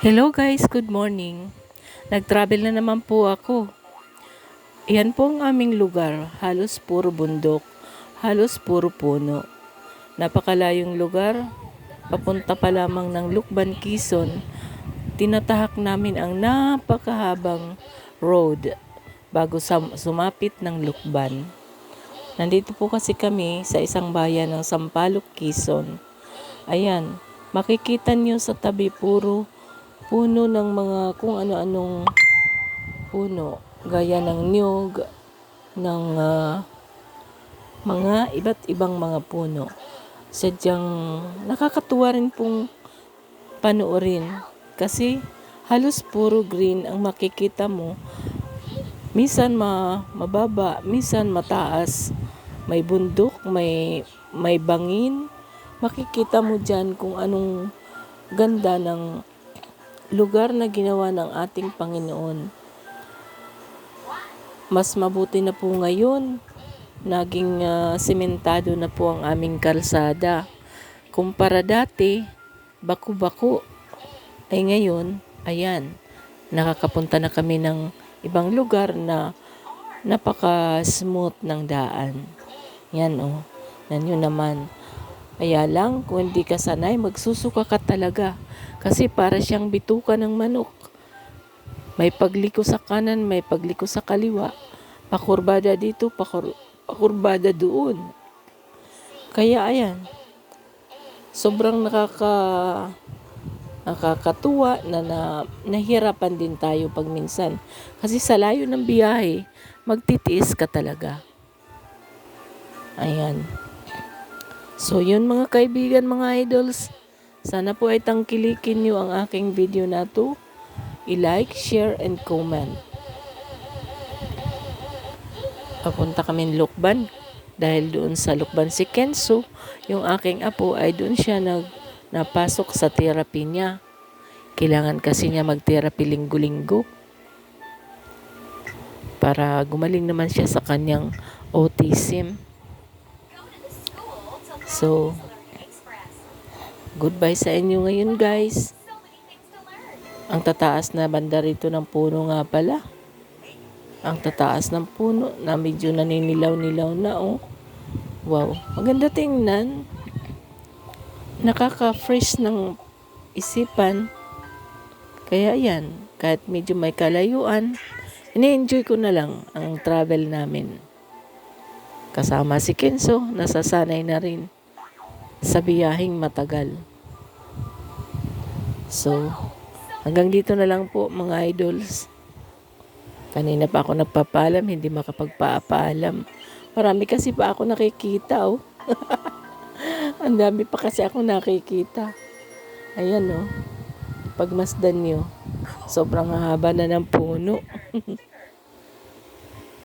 Hello guys, good morning. Nag-travel na naman po ako. Yan po ang aming lugar. Halos puro bundok. Halos puro puno. Napakalayong lugar. Papunta pa lamang ng Lukban, Quezon. Tinatahak namin ang napakahabang road bago sumapit ng Lukban. Nandito po kasi kami sa isang bayan ng Sampaloc, Quezon. Ayan, makikita nyo sa tabi puro puno ng mga kung ano-anong puno, gaya ng niyog, ng mga iba't ibang mga puno. Sadyang nakakatuwa rin pong panoorin kasi halos puro green ang makikita mo. Minsan mababa, minsan mataas. May bundok, may bangin. Makikita mo dyan kung anong ganda ng lugar na ginawa ng ating Panginoon. Mas mabuti na po ngayon, naging sementado na po ang aming kalsada. Kumpara dati, baku-baku. Ay ngayon, ayan, nakakapunta na kami ng ibang lugar na napaka-smooth ng daan. Yan yan yun naman. Kaya lang, kung hindi ka sanay, magsusuka ka talaga. Kasi para siyang bituka ng manok. May pagliko sa kanan, may pagliko sa kaliwa. Pakurbada dito, pakurbada doon. Kaya ayan, sobrang nakakatuwa na nahirapan din tayo pag minsan. Kasi sa layo ng biyahe, magtitiis ka talaga. Ayan. So yun mga kaibigan, mga idols, sana po ay tangkilikin nyo ang aking video na to. I-like, share, and comment. Papunta kami Lukban dahil doon sa Lukban si Kenzo, yung aking apo ay doon siya napasok sa therapy niya. Kailangan kasi niya mag-therapy linggo-linggo para gumaling naman siya sa kanyang autism. So, goodbye sa inyo ngayon guys. Ang tataas na banda rito ng puno nga pala. Ang tataas ng puno na medyo naninilaw-nilaw na Wow, maganda tingnan. Nakaka-fresh ng isipan. Kaya yan, kahit medyo may kalayuan, ini-enjoy ko na lang ang travel namin. Kasama si Kenzo, nasasanay na rin sa biyaheng matagal. So, hanggang dito na lang po mga idols. Kanina pa ako nagpapaalam, hindi makapagpapaalam. Marami kasi pa ako nakikita Ang dami pa kasi ako nakikita. Ayan Pagmasdan nyo, sobrang haba na ng puno.